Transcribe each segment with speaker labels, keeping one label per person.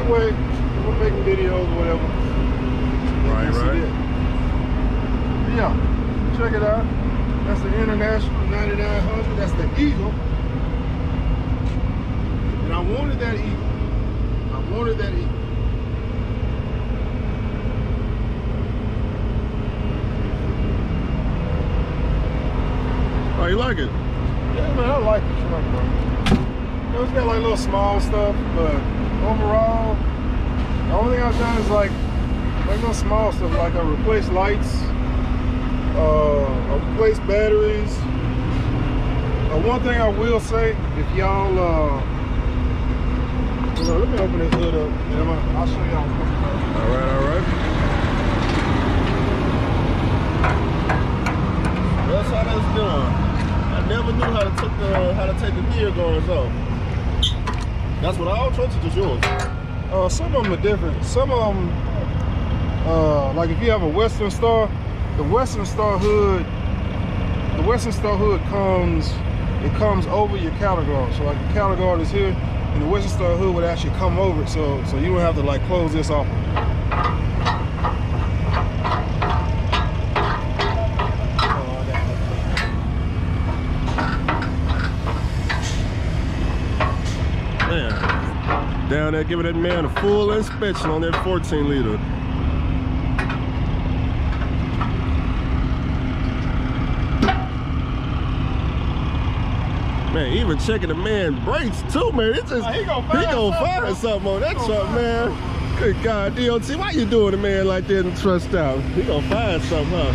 Speaker 1: way, we're making videos, whatever.
Speaker 2: Right, right.
Speaker 1: Yeah, check it out. That's the International 9900. That's the Eagle. And I wanted that Eagle. I wanted that Eagle.
Speaker 2: Oh, you like it?
Speaker 1: Yeah, man, I like the truck, bro. You know, it's got like little small stuff, but overall, the only thing I've done is like no small stuff, like I replaced lights, I replaced batteries. One thing I will say, if y'all, let me open this hood up, and I'll show y'all.
Speaker 2: All right, all right. That's how that's done. I never knew how to take the gear guards off. That's what all trucks are just yours.
Speaker 1: Some of them are different. Some of them, like if you have a Western Star, the Western Star hood comes over your cattle guard. So like the cattle guard is here, and the Western Star hood would actually come over it, so you don't have to like close this off.
Speaker 2: Down there giving that man a full inspection on that 14 liter. Man, even checking the man brakes too, man. It's just, he gonna find something on that truck, man. Good God, DOT, why you doing a man like that and trust out? He gonna find something, huh?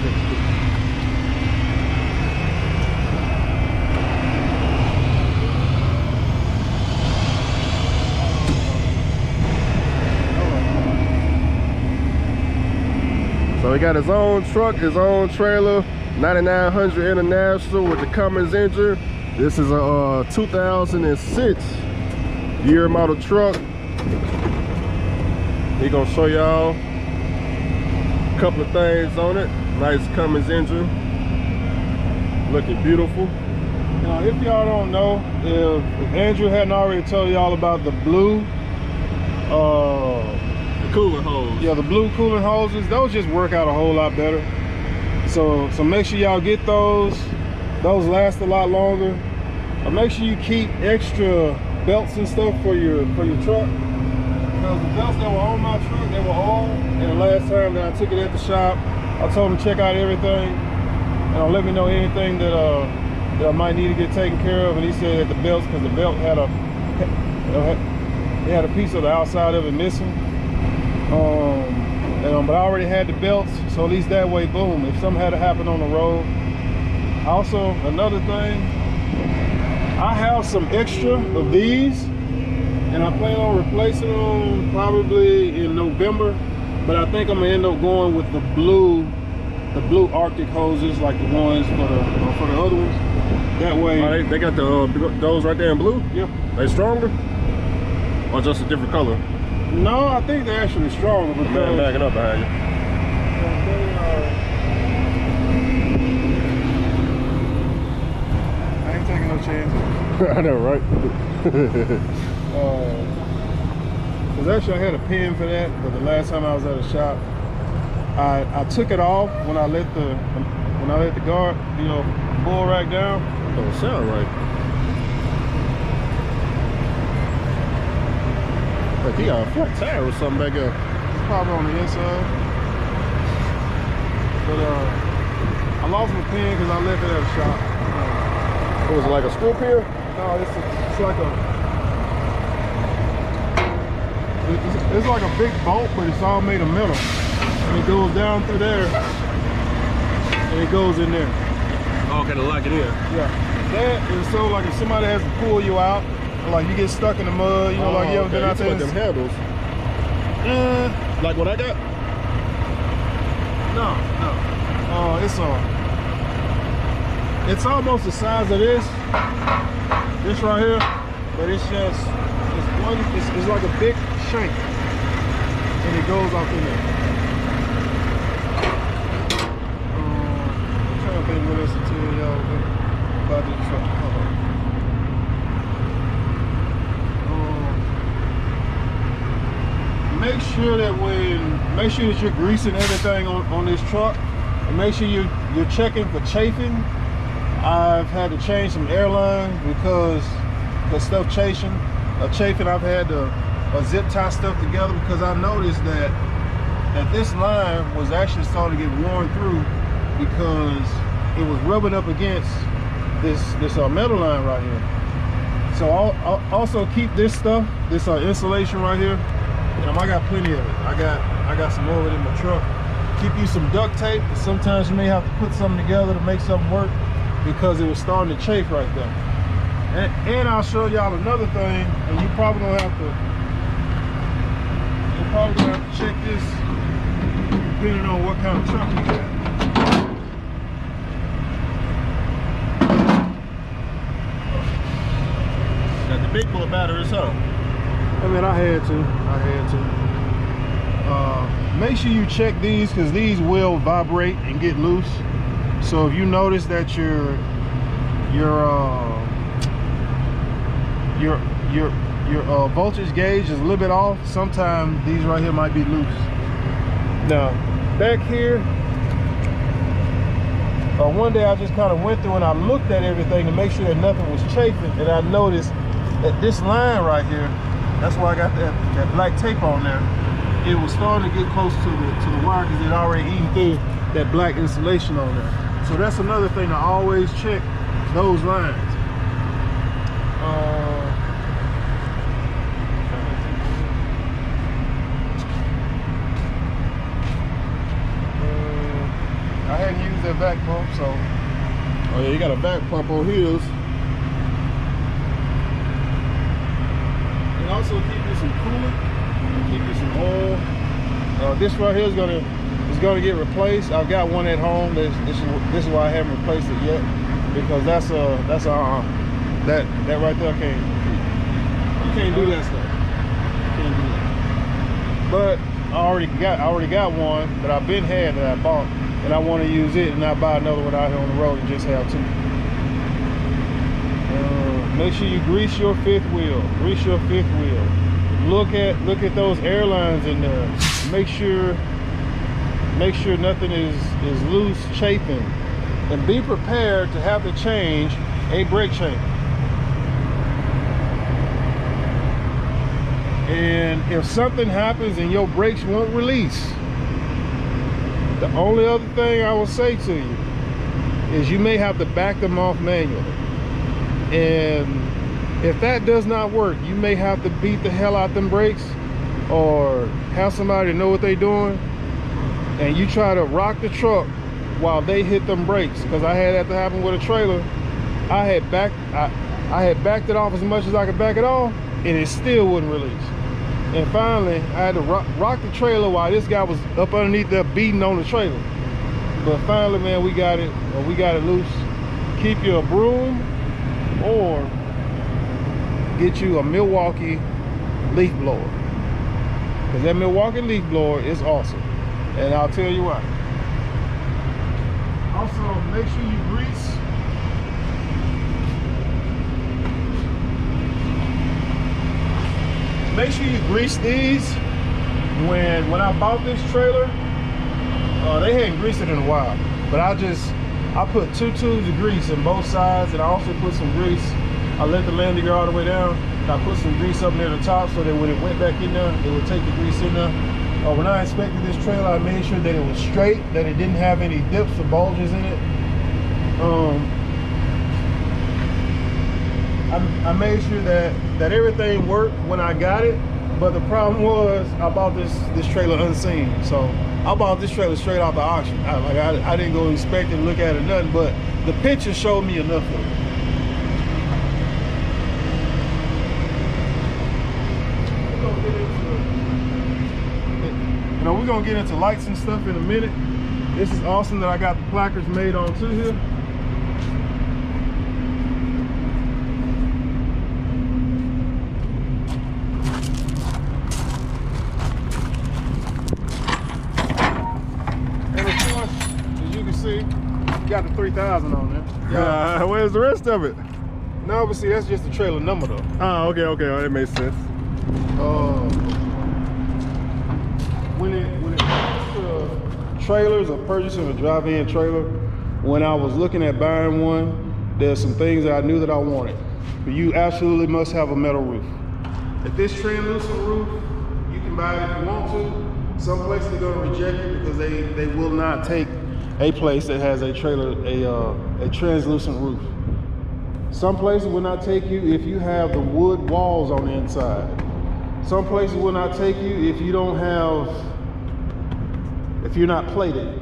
Speaker 2: So he got his own truck, his own trailer, 9900 International with the Cummins engine. This is a 2006 year model truck. He gonna show y'all a couple of things on it. Nice Cummins engine, looking beautiful.
Speaker 1: Now, if y'all don't know, if Andrew hadn't already told y'all about the blue,
Speaker 2: coolant hose.
Speaker 1: Yeah, the blue coolant hoses, those just work out a whole lot better. So make sure y'all get those. Those last a lot longer. Make sure you keep extra belts and stuff for your truck. Because the belts that were on my truck, they were all. And the last time that I took it at the shop, I told them to check out everything and let me know anything that I might need to get taken care of. And he said that the belts, because the belt had a piece of the outside of it missing. But I already had the belts, so at least that way, boom, if something had to happen on the road. Also, another thing, I have some extra of these, and I plan on replacing them probably in November, but I think I'm gonna end up going with the blue Arctic hoses, like the ones for the other ones. That way.
Speaker 2: Oh, they got those right there in blue?
Speaker 1: Yeah.
Speaker 2: They stronger? Or just a different color?
Speaker 1: No, I think they're actually stronger. Because
Speaker 2: man, backing up behind you.
Speaker 1: I ain't taking no chances.
Speaker 2: I know, right?
Speaker 1: Because actually I had a pin for that, but the last time I was at a shop, I took it off when I let the guard, bull rack down.
Speaker 2: Don't sound right. Like he got a flat tire or something back there.
Speaker 1: It's probably on the inside. But I lost my pin because I left it at a shop.
Speaker 2: What was it, like a screw pin?
Speaker 1: No, it's like it's like a big bolt, but it's all made of metal. And it goes down through there, and it goes in there.
Speaker 2: Oh, okay, to lock it in.
Speaker 1: Yeah. That is so like if somebody has to pull you out, like you get stuck in the mud, like you ever been out there.
Speaker 2: Them handles. Like what I got?
Speaker 1: No. It's almost the size of this right here, but it's like a big shank, and it goes off in there. I'm trying to think what else to tell y'all about this truck. make sure that you're greasing everything on this truck, and make sure you're checking for chafing. I've had to change some airlines because stuff chafing. I've had to zip tie stuff together because I noticed that this line was actually starting to get worn through because it was rubbing up against this metal line right here. So I'll also keep this stuff, this insulation right here. I got plenty of it. I got some more of it in my truck. Keep you some duct tape. Sometimes you may have to put something together to make something work because it was starting to chafe right there. And I'll show y'all another thing, and you probably gonna have to check this depending on what kind of truck you got. Got the big boy batteries, huh? I mean, I had to. Make sure you check these because these will vibrate and get loose. So if you notice that your voltage gauge is a little bit off, sometimes these right here might be loose. Now back here, one day I just kind of went through and I looked at everything to make sure that nothing was chafing, and I noticed that this line right here, that's why I got that black tape on there, it was starting to get close to the wire because it already eaten through that black insulation on there. So that's another thing to always check those lines. I hadn't used that vac pump, so. Oh yeah, you got a vac pump on his. And also keep you some coolant, keep you some oil. This right here is gonna get replaced. I've got one at home. This is why I haven't replaced it yet, because that right there you can't do that stuff. You can't do that. But I already got one that I've been had that I bought, and I want to use it and not buy another one out here on the road and just have two. Make sure you grease your fifth wheel. Grease your fifth wheel. Look at those airlines in there. Make sure nothing is loose, chafing, and be prepared to have to change a brake chain. And if something happens and your brakes won't release, the only other thing I will say to you is you may have to back them off manually. And if that does not work, you may have to beat the hell out them brakes or have somebody know what they're doing, and you try to rock the truck while they hit them brakes. Because I had that to happen with a trailer. I had backed it off as much as I could back it off, and it still wouldn't release. And finally, I had to rock the trailer while this guy was up underneath there beating on the trailer. But finally, man, we got it loose. Keep you a broom or get you a Milwaukee leaf blower, because that Milwaukee leaf blower is awesome, and I'll tell you why. Also, make sure you grease. Make sure you grease these. When I bought this trailer, they hadn't greased it in a while, but I put 2 tubes of grease in both sides, and I also put some grease. I let the landing gear all the way down, and I put some grease up near the top so that when it went back in there, it would take the grease in there. When I inspected this trailer, I made sure that it was straight, that it didn't have any dips or bulges in it. I made sure that everything worked when I got it, but the problem was I bought this trailer unseen. So I bought this trailer straight off the auction. I didn't go inspect it, look at it, nothing, but the picture showed me enough of it. We're gonna get into lights and stuff in a minute. This is awesome that I got the placards made onto here. And of course, as you can see, you got the 3000 on there.
Speaker 2: Where's the rest of it?
Speaker 1: No, but see, that's just the trailer number though.
Speaker 2: Oh, okay, that makes sense.
Speaker 1: when it comes to trailers or purchasing a drive-in trailer, when I was looking at buying one, there's some things that I knew that I wanted. But you absolutely must have a metal roof. If this translucent roof, you can buy it if you want to. Some places are going to reject it because they will not take a place that has a trailer, a translucent roof. Some places will not take you if you have the wood walls on the inside. Some places will not take you if you don't have, if you're not plated.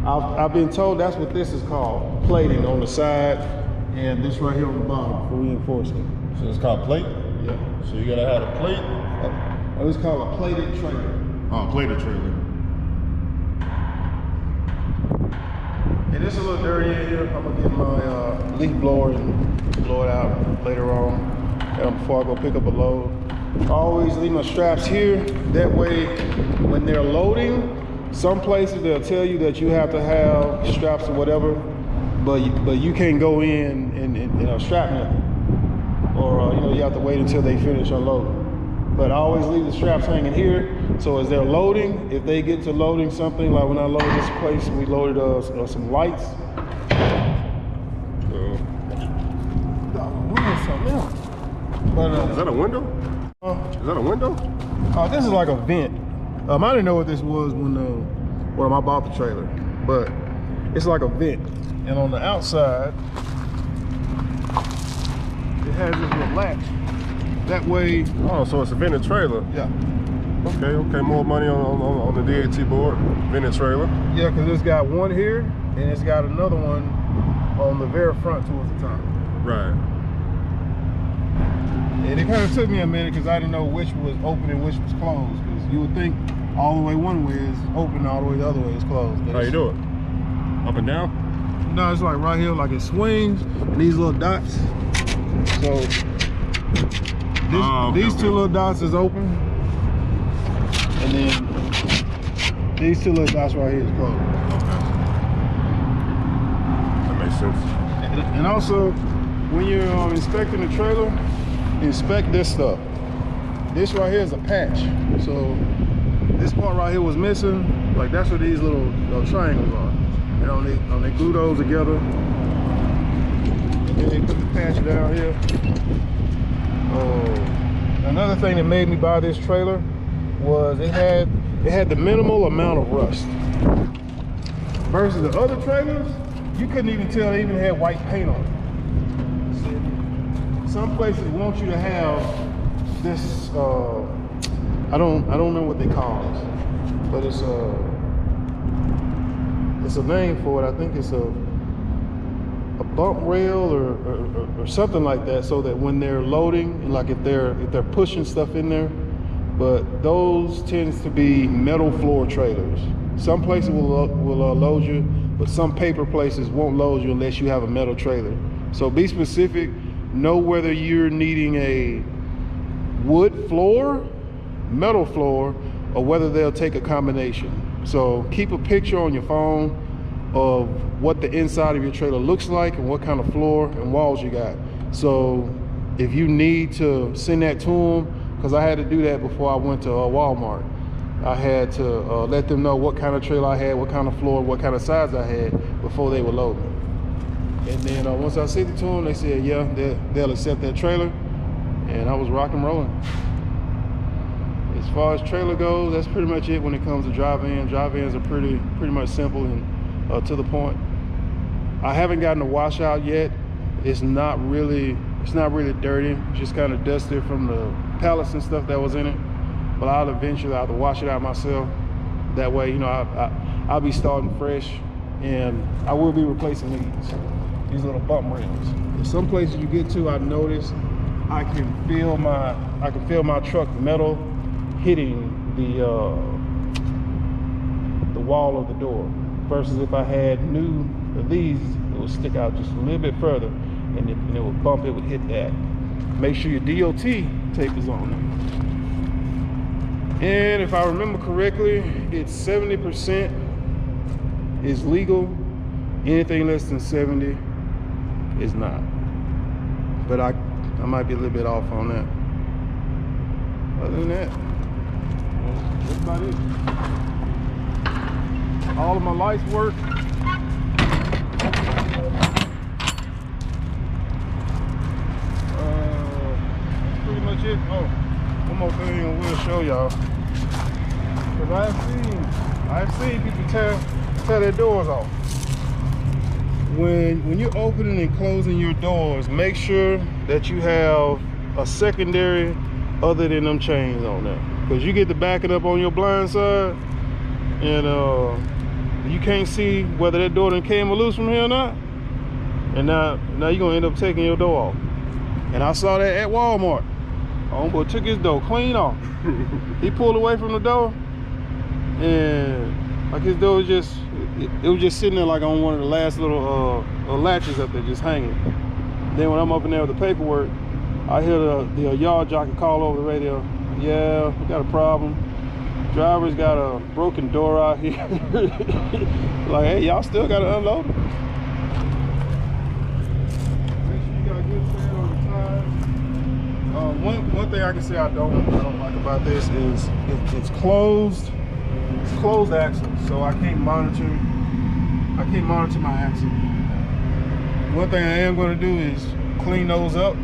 Speaker 1: I've been told that's what this is called, plating on the side, and this right here on the bottom for reinforcement.
Speaker 2: So it's called plate?
Speaker 1: Yeah.
Speaker 2: So you gotta have a plate?
Speaker 1: It's called a plated trailer.
Speaker 2: Oh, plated trailer.
Speaker 1: And it's a little dirty in here. I'm gonna get my leaf blower and blow it out later on before I go pick up a load. I always leave my straps here. That way, when they're loading, some places they'll tell you that you have to have straps or whatever, but you can't go in and strap nothing, or you have to wait until they finish unloading. But I always leave the straps hanging here, so as they're loading, if they get to loading something, like when I loaded this place, we loaded some lights.
Speaker 2: Is that a window? Is that a window?
Speaker 1: This is like a vent. I didn't know what this was when I bought the trailer, but it's like a vent. And on the outside, it has this little latch. That way.
Speaker 2: Oh, so it's a vented trailer.
Speaker 1: Yeah.
Speaker 2: Okay. More money on the DAT board. Vented trailer.
Speaker 1: Yeah, because it's got one here, and it's got another one on the very front towards the top.
Speaker 2: Right.
Speaker 1: And it kind of took me a minute because I didn't know which was open and which was closed. Because you would think all the way one way is open, all the way the other way is closed.
Speaker 2: How you do it? Up and down?
Speaker 1: No, it's like right here, like it swings, and these little dots. So these two little dots is open, and then these two little dots right here is closed.
Speaker 2: Okay. That makes sense.
Speaker 1: And also, when you're inspecting the trailer, inspect this stuff. This right here is a patch. So this part right here was missing. Like that's what these little triangles are. And they glue those together. And then they put the patch down here. Another thing that made me buy this trailer was it had the minimal amount of rust. Versus the other trailers, you couldn't even tell they even had white paint on it. Some places want you to have this, I don't remember what they call it, but it's a name for it. I think it's a bump rail or something like that, so that when they're loading, like if they're pushing stuff in there, but those tends to be metal floor trailers. Some places will load you, but some paper places won't load you unless you have a metal trailer. So be specific. Know whether you're needing a wood floor, metal floor, or whether they'll take a combination. So keep a picture on your phone of what the inside of your trailer looks like and what kind of floor and walls you got. So if you need to send that to them, because I had to do that before I went to Walmart. I had to let them know what kind of trailer I had, what kind of floor, what kind of size I had before they would load me. And then once I sent it to them, they said, yeah, they'll accept that trailer. And I was rock and rolling. As far as trailer goes, that's pretty much it when it comes to drive-in. Drive-ins are pretty much simple and to the point. I haven't gotten a washout yet. It's not really dirty. Just kind of dusted from the pallets and stuff that was in it. But I'll eventually have to wash it out myself. That way, I'll be starting fresh, and I will be replacing these little bump rails. In some places you get to, I notice I can feel my truck metal hitting the wall of the door. Versus if I had new of these, it would stick out just a little bit further, and it would bump. It would hit that. Make sure your DOT tape is on there. And if I remember correctly, it's 70% is legal. Anything less than 70 is not. But I might be a little bit off on that. Other than that, that's about about it. All of my lights work. That's pretty much it. Oh, one more thing I will show y'all. Cause I've seen people tear their doors off. When you're opening and closing your doors, make sure that you have a secondary other than them chains on there. Cause you get to backing up on your blind side, and you can't see whether that door done came loose from here or not. And now you're gonna end up taking your door off. And I saw that at Walmart. Homeboy took his door clean off. He pulled away from the door, and like his door was just, it was just sitting there like on one of the last little latches up there, just hanging. Then when I'm up in there with the paperwork, I hear the yard jockey call over the radio. Yeah, we got a problem. Driver's got a broken door out here. Like, hey, y'all still gotta unload it. Make sure you got a good stand on the tires. One thing I can say I don't like about this is it's closed. It's closed axle, so I can't monitor my axle. One thing I am going to do is clean those up,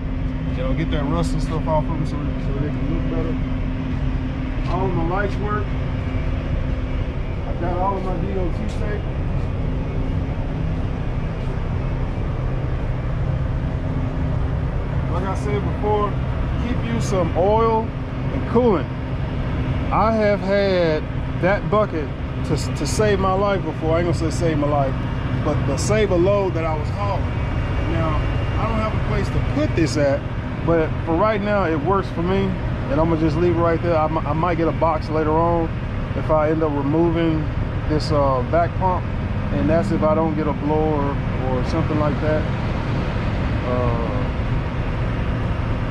Speaker 1: get that rust and stuff off of them so they can look better. All of my lights work. I got all of my DOT tape. Like I said before, keep you some oil and coolant. I have had that bucket to save my life before. I ain't gonna say save my life, but save a load that I was hauling. Now, I don't have a place to put this at, but for right now, it works for me, and I'm gonna just leave it right there. I might get a box later on if I end up removing this back pump, and that's if I don't get a blower or something like that.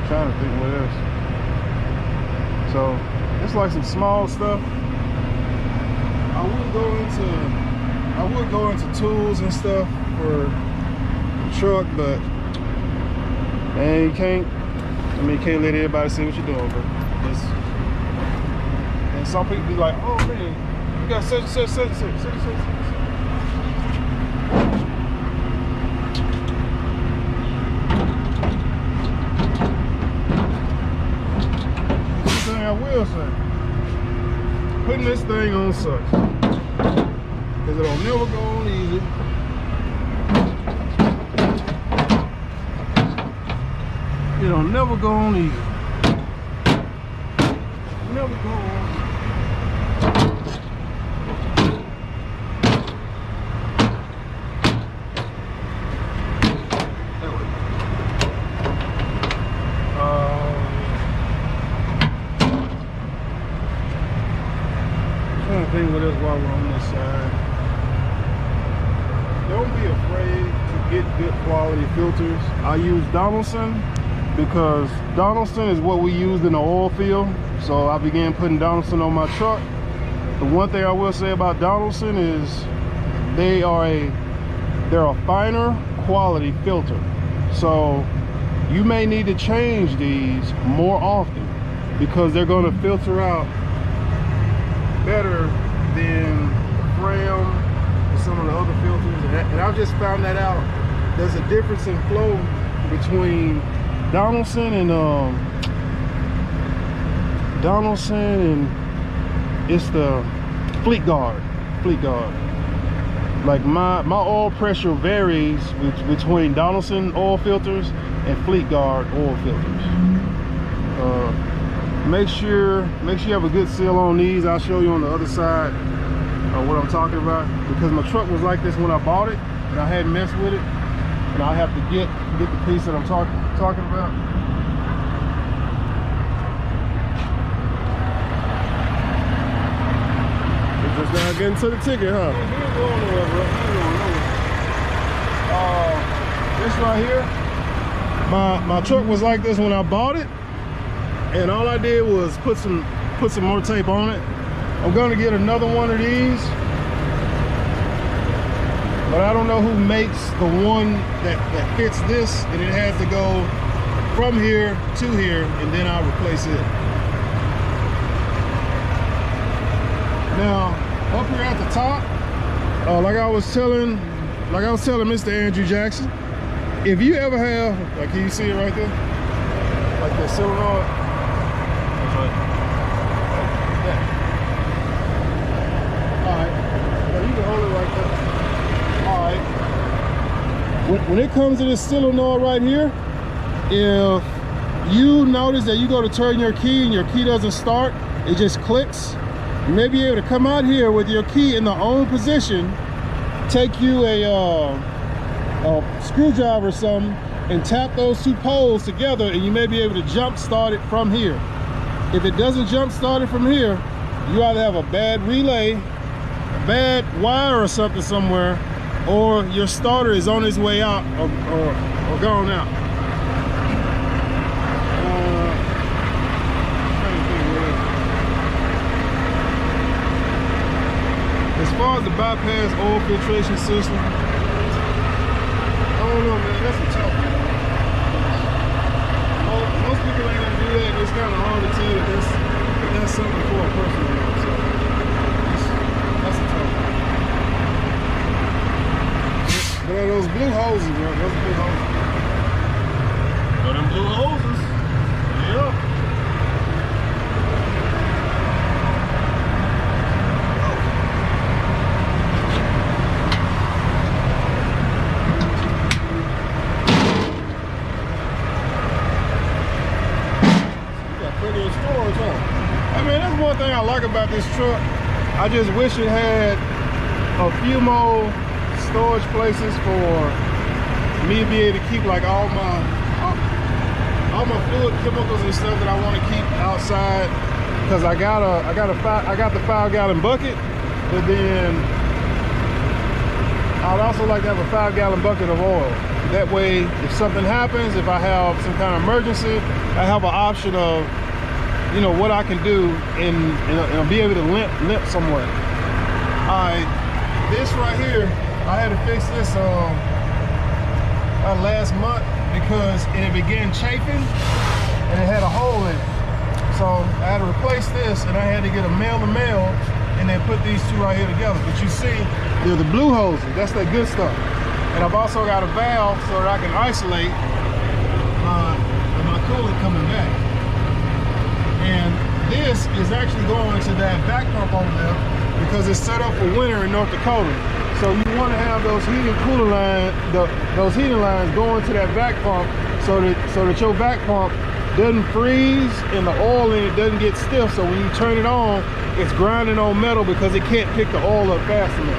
Speaker 1: Trying to think what else. So, it's like some small stuff. I would go into tools and stuff for the truck, but man, you can't let everybody see what you're doing, but and some people be like, oh man, you got such. One thing I will say, putting this thing on sucks, because it'll never go on easy. It'll never go on easy. Never go on. There we go. Trying to think what else while we're on this side. Don't be afraid to get good quality filters. I use Donaldson because Donaldson is what we used in the oil field. So I began putting Donaldson on my truck. The one thing I will say about Donaldson is they're a finer quality filter. So you may need to change these more often because they're going to filter out better than Fram and some of the other filters. And I've just found that out. There's a difference in flow between Donaldson and it's the Fleet Guard. Like my oil pressure varies between Donaldson oil filters and Fleet Guard oil filters. Make sure you have a good seal on these. I'll show you on the other side what I'm talking about, because my truck was like this when I bought it and I hadn't messed with it, and I have to get the piece that I'm talking about.
Speaker 2: Just now getting to the ticket, huh?
Speaker 1: This right here, my truck was like this when I bought it, and all I did was put some more tape on it. I'm gonna get another one of these, but I don't know who makes the one that fits this, and it has to go from here to here, and then I'll replace it. Now, up here at the top, like I was telling Mr. Andrew Jackson, if you ever have, like, can you see it right there? Like that solenoid? That's right. Like that. All right. Now you can hold it right there. All right. When it comes to this solenoid right here, if you notice that you go to turn your key and your key doesn't start, it just clicks, you may be able to come out here with your key in the on position, take you a screwdriver or something, and tap those two poles together, and you may be able to jump start it from here. If it doesn't jump start it from here, you either have a bad relay, a bad wire or something somewhere, or your starter is on its way out or gone out. As far as the bypass oil filtration system, I don't know, man, that's a tough one. Most people ain't gonna do that, and it's kind of hard to tell if that's something for a person or not. So that's a tough one. But those blue hoses, bro, those blue hoses. Oh, them blue hoses. Yeah. I mean, that's one thing I like about this truck. I just wish it had a few more storage places for me to be able to keep like all my fluid chemicals and stuff that I want to keep outside. Because I got the 5-gallon bucket, but then I'd also like to have a 5-gallon bucket of oil. That way, if something happens, if I have some kind of emergency, I have an option of, you know, what I can do and be able to limp somewhere. All right, this right here, I had to fix this last month because it began chafing and it had a hole in it. So I had to replace this, and I had to get a male-to-male and then put these two right here together. But you see, they're the blue hoses. That's that good stuff. And I've also got a valve so that I can isolate my coolant coming back. And this is actually going to that back pump over there because it's set up for winter in North Dakota. So you want to have those heating cooler lines, those heating lines going to that back pump so that your back pump doesn't freeze and the oil in it doesn't get stiff. So when you turn it on, it's grinding on metal because it can't pick the oil up fast enough.